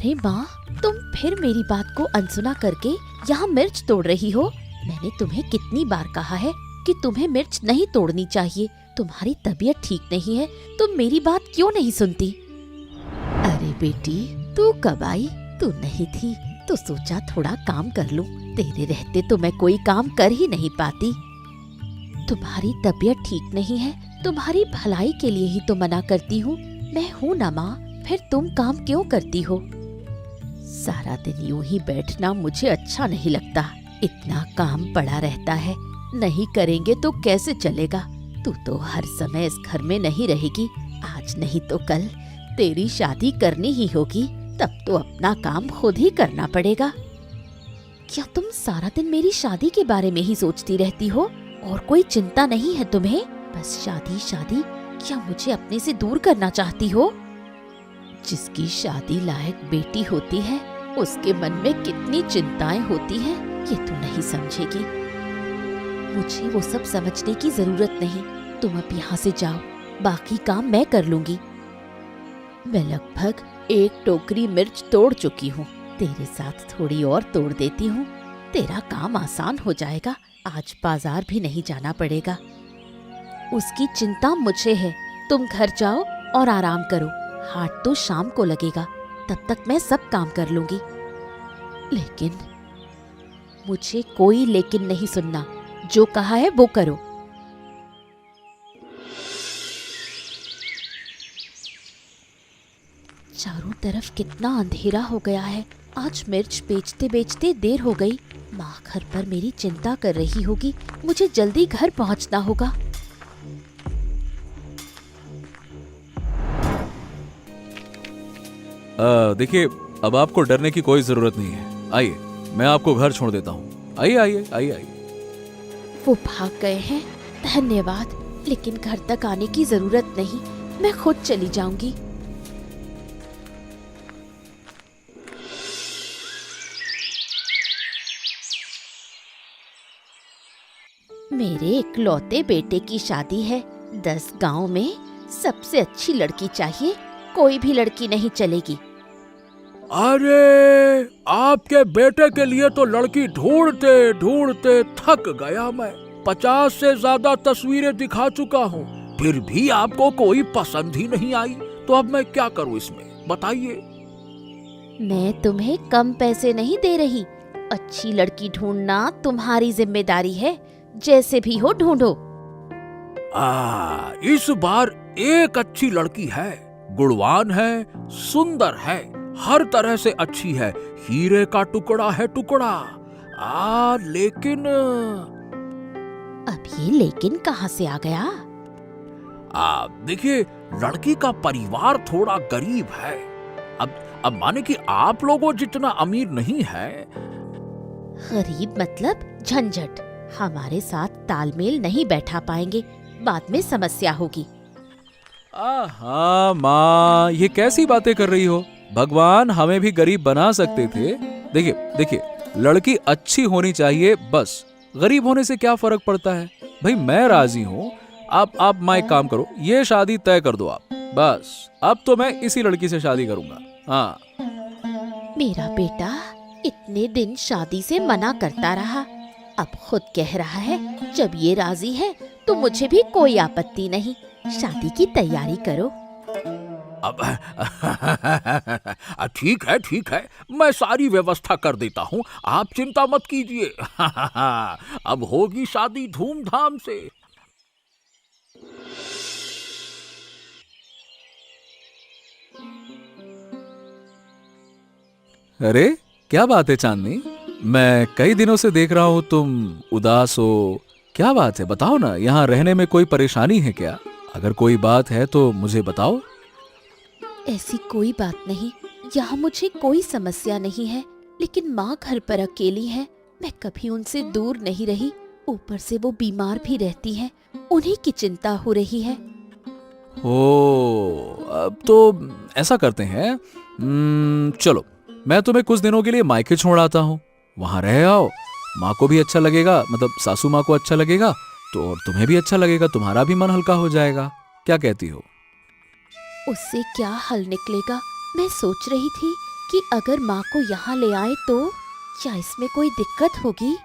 अरे माँ, तुम फिर मेरी बात को अनसुना करके यहाँ मिर्च तोड़ रही हो। मैंने तुम्हें कितनी बार कहा है कि तुम्हें मिर्च नहीं तोड़नी चाहिए। तुम्हारी तबीयत ठीक नहीं है, तुम मेरी बात क्यों नहीं सुनती? अरे बेटी, तू कब आई? तू नहीं थी तो सोचा थोड़ा काम कर लूं। तेरे रहते तो मैं कोई काम कर ही नहीं पाती। तुम्हारी तबीयत ठीक नहीं है, तुम्हारी भलाई के लिए ही तो मना करती हूँ। मैं हूँ ना माँ, फिर तुम काम क्यों करती हो? सारा दिन यूं ही बैठना मुझे अच्छा नहीं लगता। इतना काम पड़ा रहता है, नहीं करेंगे तो कैसे चलेगा? तू तो हर समय इस घर में नहीं रहेगी। आज नहीं तो कल तेरी शादी करनी ही होगी, तब तो अपना काम खुद ही करना पड़ेगा। क्या तुम सारा दिन मेरी शादी के बारे में ही सोचती रहती हो और कोई चिंता नहीं है तुम्हें? बस शादी शादी, क्या मुझे अपने से दूर करना चाहती हो? जिसकी शादी लायक बेटी होती है उसके मन में कितनी चिंताएं होती हैं, ये तू नहीं समझेगी। मुझे वो सब समझने की जरूरत नहीं। तुम अब यहाँ से जाओ, बाकी काम मैं कर लूंगी। मैं लगभग 1 टोकरी मिर्च तोड़ चुकी हूँ। तेरे साथ थोड़ी और तोड़ देती हूँ, तेरा काम आसान हो जाएगा। आज बाजार भी नहीं जाना पड़ेगा। उसकी चिंता मुझे है। तुम घर जाओ और आराम करो। हाट तो शाम को लगेगा, तब तक मैं सब काम कर लूंगी। लेकिन मुझे कोई लेकिन नहीं सुनना, जो कहा है वो करो। चारों तरफ कितना अंधेरा हो गया है। आज मिर्च बेचते बेचते देर हो गई। माँ घर पर मेरी चिंता कर रही होगी। मुझे जल्दी घर पहुँचना होगा। देखिए, अब आपको डरने की कोई जरूरत नहीं है। आइए, मैं आपको घर छोड़ देता हूँ। आइए आइए आइए आइए। वो भाग गए हैं, धन्यवाद। लेकिन घर तक आने की जरूरत नहीं, मैं खुद चली जाऊंगी। मेरे इकलौते बेटे की शादी है। 10 गांव में सबसे अच्छी लड़की चाहिए, कोई भी लड़की नहीं चलेगी। अरे, आपके बेटे के लिए तो लड़की ढूंढते ढूंढते थक गया मैं। 50 से ज्यादा तस्वीरें दिखा चुका हूँ, फिर भी आपको कोई पसंद ही नहीं आई। तो अब मैं क्या करूँ इसमें, बताइए। मैं तुम्हें कम पैसे नहीं दे रही। अच्छी लड़की ढूंढना तुम्हारी जिम्मेदारी है। जैसे भी हो ढूंढो। इस बार एक अच्छी लड़की है, गुणवान है, सुंदर है, हर तरह से अच्छी है, हीरे का टुकड़ा है टुकड़ा। लेकिन अब ये लेकिन कहाँ से आ गया? देखिए, लड़की का परिवार थोड़ा गरीब है। अब माने कि आप लोगों जितना अमीर नहीं है। गरीब मतलब झंझट। हमारे साथ तालमेल नहीं बैठा पाएंगे, बाद में समस्या होगी। हाँ माँ, ये कैसी बातें कर रही हो? भगवान हमें भी गरीब बना सकते थे। देखिए देखिए, लड़की अच्छी होनी चाहिए, बस। गरीब होने से क्या फर्क पड़ता है? भाई मैं राजी हूँ। आप माँ एक काम करो, ये शादी तय कर दो आप। बस अब तो मैं इसी लड़की से शादी करूंगा। हाँ। मेरा बेटा इतने दिन शादी से मना करता रहा, अब खुद कह रहा है जब ये राजी है तो मुझे भी कोई आपत्ति नहीं। शादी की तैयारी करो। अब ठीक है, मैं सारी व्यवस्था कर देता हूँ, आप चिंता मत कीजिए। अब होगी शादी धूमधाम से। अरे क्या बात है चांदनी, मैं कई दिनों से देख रहा हूँ तुम उदास हो। क्या बात है, बताओ ना। यहाँ रहने में कोई परेशानी है क्या? अगर कोई बात है तो मुझे बताओ। ऐसी कोई बात नहीं, यहाँ मुझे कोई समस्या नहीं है। लेकिन माँ घर पर अकेली है, मैं कभी उनसे दूर नहीं रही। ऊपर से वो बीमार भी रहती हैं, उन्हीं की चिंता हो रही है। अब तो ऐसा करते हैं, चलो मैं तुम्हें कुछ दिनों के लिए मायके छोड़ आता हूँ। वहां रह आओ, माँ को भी अच्छा लगेगा, मतलब सासू माँ को अच्छा लगेगा, तो और तुम्हें भी अच्छा लगेगा, तुम्हारा भी मन हल्का हो जाएगा। क्या कहती हो? उससे क्या हल निकलेगा? मैं सोच रही थी कि अगर माँ को यहाँ ले आए तो क्या इसमें कोई दिक्कत होगी?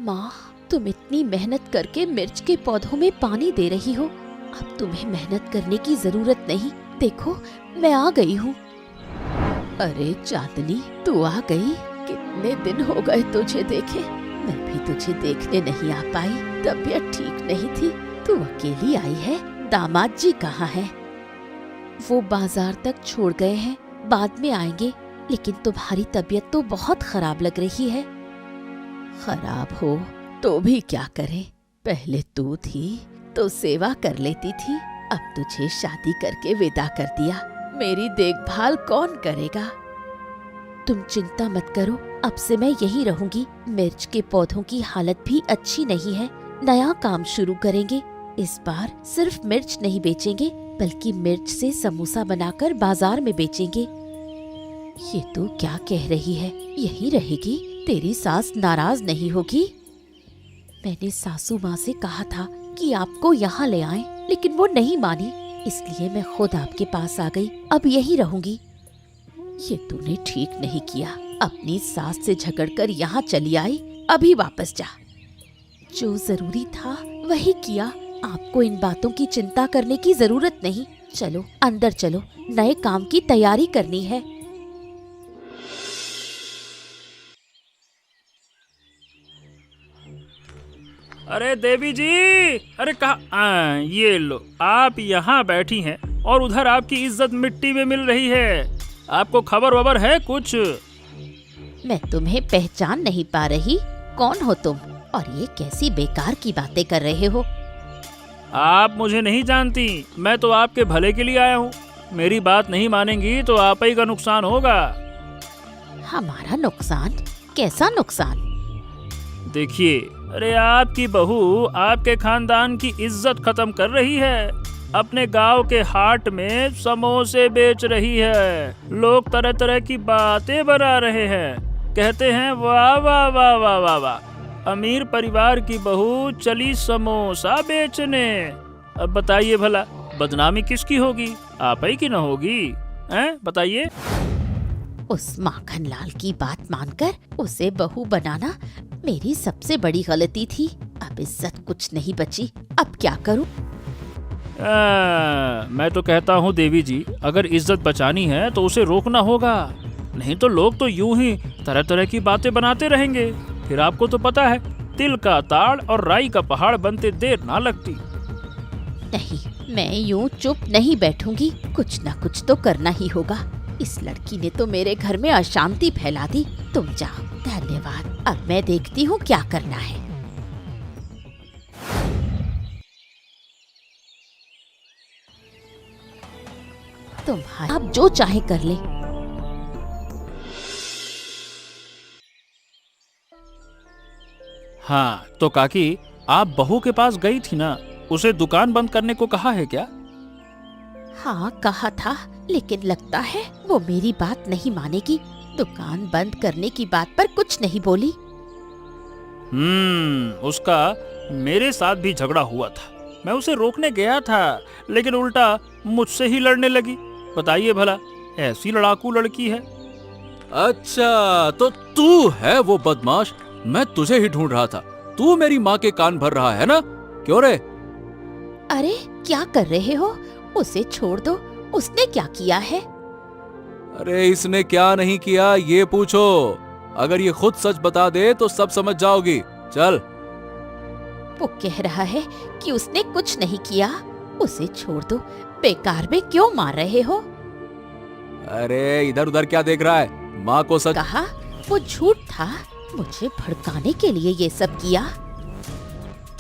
माँ, तुम इतनी मेहनत करके मिर्च के पौधों में पानी दे रही हो, अब तुम्हें मेहनत करने की जरूरत नहीं। देखो, मैं आ गई हूँ। अरे चांदनी, तू आ गई? कितने दिन हो गए तुझे देखे। मैं भी तुझे देखने नहीं आ पाई, तबीयत ठीक नहीं थी। तू अकेली आई है? दामाद जी कहाँ है? वो बाजार तक छोड़ गए हैं, बाद में आएंगे। लेकिन तुम्हारी तबीयत तो बहुत खराब लग रही है। खराब हो तो भी क्या करें, पहले तू थी तो सेवा कर लेती थी, अब तुझे शादी करके विदा कर दिया। मेरी देखभाल कौन करेगा? तुम चिंता मत करो, अब से मैं यहीं रहूंगी। मिर्च के पौधों की हालत भी अच्छी नहीं है, नया काम शुरू करेंगे। इस बार सिर्फ मिर्च नहीं बेचेंगे, बल्कि मिर्च से समोसा बनाकर बाजार में बेचेंगे। ये तू क्या कह रही है? यहीं रहेगी? तेरी सास नाराज नहीं होगी? मैंने सासू माँ से कहा था कि आपको यहाँ ले आएं, लेकिन वो नहीं मानी, इसलिए मैं खुद आपके पास आ गई। अब यहीं रहूंगी। ये तूने ठीक नहीं किया, अपनी सास से झगड़कर यहाँ चली आई। अभी वापस जा। जो जरूरी था वही किया, आपको इन बातों की चिंता करने की जरूरत नहीं। चलो अंदर चलो, नए काम की तैयारी करनी है। अरे देवी जी, अरे कहा ये लो, आप यहाँ बैठी हैं और उधर आपकी इज्जत मिट्टी में मिल रही है। आपको खबर वबर है कुछ? मैं तुम्हें पहचान नहीं पा रही। कौन हो तुम और ये कैसी बेकार की बातें कर रहे हो? आप मुझे नहीं जानती, मैं तो आपके भले के लिए आया हूँ। मेरी बात नहीं मानेंगी तो आप ही का नुकसान होगा। हमारा नुकसान? कैसा नुकसान? देखिए, अरे आपकी बहू आपके खानदान की इज्जत खत्म कर रही है। अपने गांव के हाट में समोसे बेच रही है। लोग तरह तरह की बातें बना रहे हैं, कहते हैं वाह वाह वाह वाह वाह वाह, अमीर परिवार की बहू चली समोसा बेचने। अब बताइए भला, बदनामी किसकी होगी? आप ही की न होगी? हैं, बताइए। उस माखन लाल की बात मानकर उसे बहू बनाना मेरी सबसे बड़ी गलती थी। अब इज्जत कुछ नहीं बची, अब क्या करूं? मैं तो कहता हूँ देवी जी, अगर इज्जत बचानी है तो उसे रोकना होगा, नहीं तो लोग तो यूं ही तरह तरह की बातें बनाते रहेंगे। फिर आपको तो पता है, तिल का ताड़ और राई का पहाड़ बनते देर ना लगती। नहीं, मैं यूं चुप नहीं बैठूंगी, कुछ ना कुछ तो करना ही होगा। इस लड़की ने तो मेरे घर में अशांति फैला दी। तुम जाओ। धन्यवाद, अब मैं देखती हूँ क्या करना है। तुम्हारा आप जो चाहे कर ले। हाँ तो काकी, आप बहू के पास गई थी ना, उसे दुकान बंद करने को कहा है क्या? हाँ कहा था, लेकिन लगता है वो मेरी बात नहीं मानेगी। दुकान बंद करने की बात पर कुछ नहीं बोली। उसका मेरे साथ भी झगड़ा हुआ था। मैं उसे रोकने गया था, लेकिन उल्टा मुझसे ही लड़ने लगी। बताइए भला, ऐसी लड़ाकू लड़की है। अच्छा, तो तू है वो बदमाश? मैं तुझे ही ढूंढ रहा था। तू मेरी माँ के कान भर रहा है ना? क्यों रे? अरे क्या कर रहे हो? उसे छोड़ दो, उसने क्या किया है? अरे इसने क्या नहीं किया ये पूछो। अगर ये खुद सच बता दे तो सब समझ जाओगी। चल। वो कह रहा है कि उसने कुछ नहीं किया। उसे छोड़ दो, बेकार में क्यों मार रहे हो? अरे इधर उधर क्या देख रहा है? माँ को सच कहा। वो झूठ था, मुझे भड़काने के लिए ये सब किया।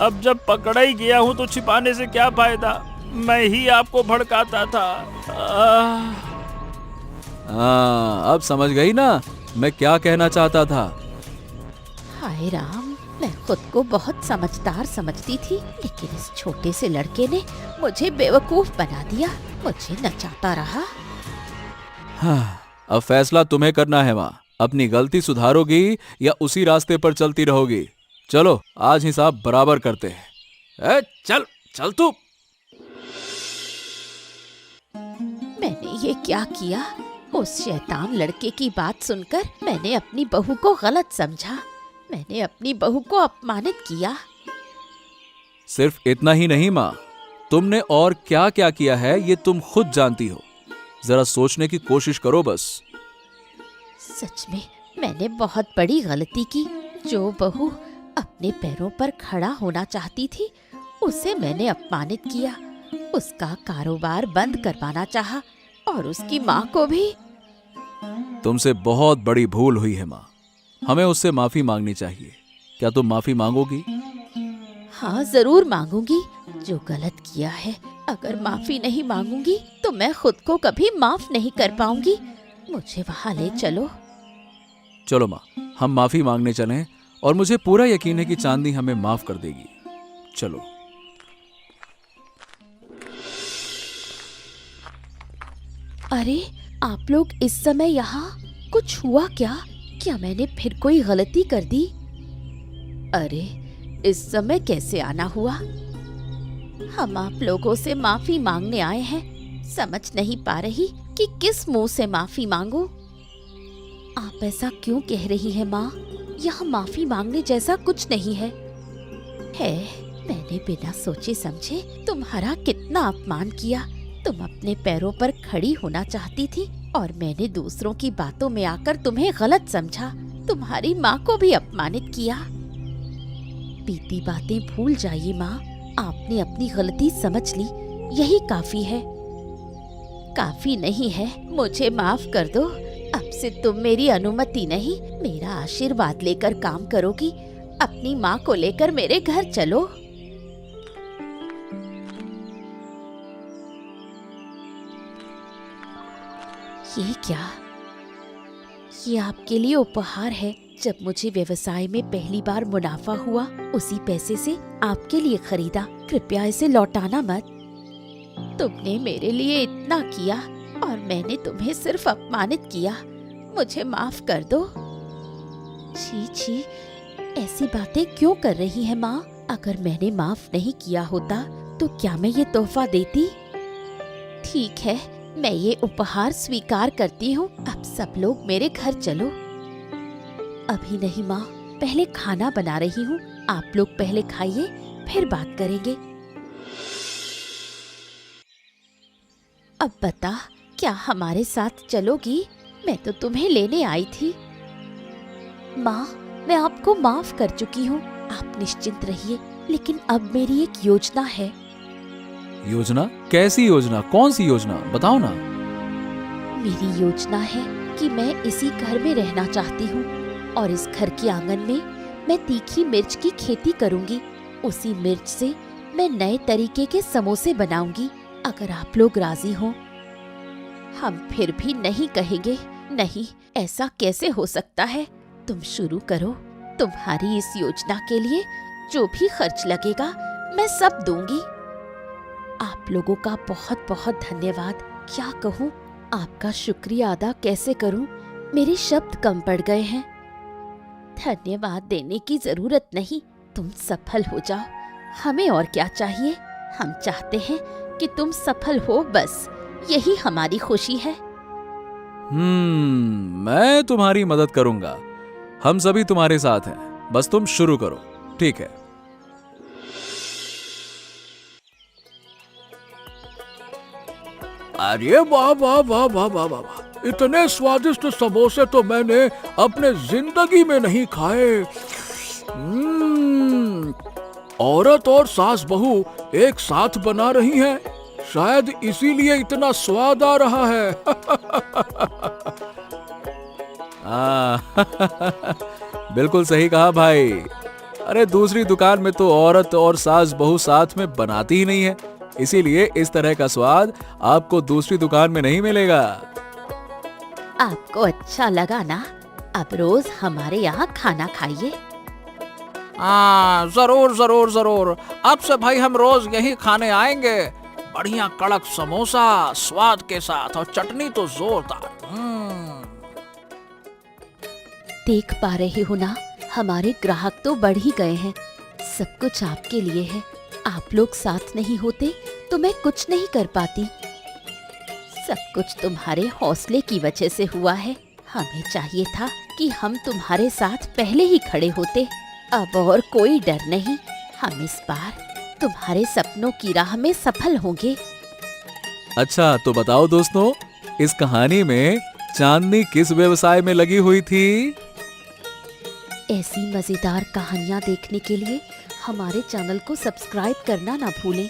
अब जब पकड़ा ही गया हूँ तो छिपाने से क्या फायदा? मैं ही आपको भड़काता था। अब समझ गई ना मैं क्या कहना चाहता था? हाय राम, मैं खुद को बहुत समझदार समझती थी, लेकिन इस छोटे से लड़के ने मुझे बेवकूफ बना दिया, मुझे नचाता रहा। हाँ, अब फैसला तुम्हें करना है माँ। अपनी गलती सुधारोगी या उसी रास्ते पर चलती रहोगी? चलो आज हिसाब बराबर करते हैं। चल चल तू। मैंने ये क्या किया? उस शैतान लड़के की बात सुनकर मैंने अपनी बहू को गलत समझा। मैंने अपनी बहू को अपमानित किया। सिर्फ इतना ही नहीं माँ, तुमने और क्या क्या किया है ये तुम खुद जानती हो। जरा सोचने की कोशिश करो बस। सच में मैंने बहुत बड़ी गलती की। जो बहू अपने पैरों पर खड़ा होना चाहती थी उसे मैंने अपमानित किया। उसका कारोबार बंद करवाना चाहा और उसकी माँ को भी। तुमसे बहुत बड़ी भूल हुई है माँ, हमें उससे माफी मांगनी चाहिए। क्या तुम माफी मांगोगी? हाँ, जरूर मांगूंगी। जो गलत किया है, अगर माफी नहीं मांगूंगी तो मैं खुद को कभी माफ नहीं कर पाऊंगी। मुझे वहाँ ले चलो। चलो माँ, हम माफी मांगने चलें और मुझे पूरा यकीन है कि चांदनी हमें माफ कर देगी। चलो। अरे, आप लोग इस समय यहाँ? कुछ हुआ क्या? क्या मैंने फिर कोई गलती कर दी? अरे, इस समय कैसे आना हुआ? हम आप लोगों से माफी मांगने आए हैं। समझ नहीं पा रही कि किस मुंह से माफी मांगूं। आप ऐसा क्यों कह रही हैं माँ? यहाँ माफी मांगने जैसा कुछ नहीं है। मैंने बिना सोचे समझे तुम्हारा कितना अपमान किया। तुम अपने पैरों पर खड़ी होना चाहती थी और मैंने दूसरों की बातों में आकर तुम्हें गलत समझा। तुम्हारी माँ को भी अपमानित किया। बीती बातें भूल जाइए माँ। आपने अपनी गलती समझ ली, यही काफी है। काफी नहीं है, मुझे माफ कर दो। अब से तुम मेरी अनुमति नहीं, मेरा आशीर्वाद लेकर काम करोगी। अपनी माँ को लेकर मेरे घर चलो। ये क्या? ये आपके लिए उपहार है। जब मुझे व्यवसाय में पहली बार मुनाफा हुआ, उसी पैसे से आपके लिए खरीदा। कृपया इसे लौटाना मत। तुमने मेरे लिए इतना किया और मैंने तुम्हें सिर्फ अपमानित किया। मुझे माफ कर दो। छी छी, ऐसी बातें क्यों कर रही है माँ? अगर मैंने माफ नहीं किया होता तो क्या मैं ये तोहफा देती? ठीक है, मैं ये उपहार स्वीकार करती हूँ। अब सब लोग मेरे घर चलो। अभी नहीं माँ, पहले खाना बना रही हूँ। आप लोग पहले खाइए, फिर बात करेंगे। अब बता, क्या हमारे साथ चलोगी? मैं तो तुम्हें लेने आई थी। माँ, मैं आपको माफ कर चुकी हूँ। आप निश्चिंत रहिए। लेकिन अब मेरी एक योजना है। योजना? कैसी योजना? कौन सी योजना? बताओ ना। मेरी योजना है कि मैं इसी घर में रहना चाहती हूँ और इस घर के आंगन में मैं तीखी मिर्च की खेती करूँगी। उसी मिर्च से मैं नए तरीके के समोसे बनाऊंगी। अगर आप लोग राजी हो। हम फिर भी नहीं कहेंगे। नहीं, ऐसा कैसे हो सकता है? तुम शुरू करो। तुम्हारी इस योजना के लिए जो भी खर्च लगेगा मैं सब दूंगी। आप लोगों का बहुत बहुत धन्यवाद। क्या कहूँ, आपका शुक्रिया अदा कैसे करूँ? मेरे शब्द कम पड़ गए हैं। धन्यवाद देने की जरूरत नहीं, तुम सफल हो जाओ। हमें और क्या चाहिए? हम चाहते हैं कि तुम सफल हो, बस यही हमारी खुशी है। मैं तुम्हारी मदद करूंगा। हम सभी तुम्हारे साथ हैं, बस तुम शुरू करो। ठीक है। अरे वाह वाह वाह वाह वाह वाह वाह, इतने स्वादिष्ट समोसे तो मैंने अपने जिंदगी में नहीं खाए। औरत और सास बहू एक साथ बना रही हैं, शायद इसीलिए इतना स्वाद आ रहा है। बिल्कुल सही कहा भाई। अरे दूसरी दुकान में तो औरत और सास बहू साथ में बनाती ही नहीं है, इसीलिए इस तरह का स्वाद आपको दूसरी दुकान में नहीं मिलेगा। आपको अच्छा लगा ना? अब रोज हमारे यहाँ खाना खाइए। जरूर जरूर जरूर। अब से भाई हम रोज यही खाने आएंगे। बढ़िया कड़क समोसा स्वाद के साथ और चटनी तो जोरदार। देख पा रहे हो ना, हमारे ग्राहक तो बढ़ ही गए हैं। सब कुछ आपके लिए है। आप लोग साथ नहीं होते तो मैं कुछ नहीं कर पाती। सब कुछ तुम्हारे हौसले की वजह से हुआ है। हमें चाहिए था कि हम तुम्हारे साथ पहले ही खड़े होते। अब और कोई डर नहीं, हम इस बार तुम्हारे सपनों की राह में सफल होंगे। अच्छा तो बताओ दोस्तों, इस कहानी में चांदनी किस व्यवसाय में लगी हुई थी? ऐसी मजेदार कहानियाँ देखने के लिए हमारे चैनल को सब्सक्राइब करना ना भूलें।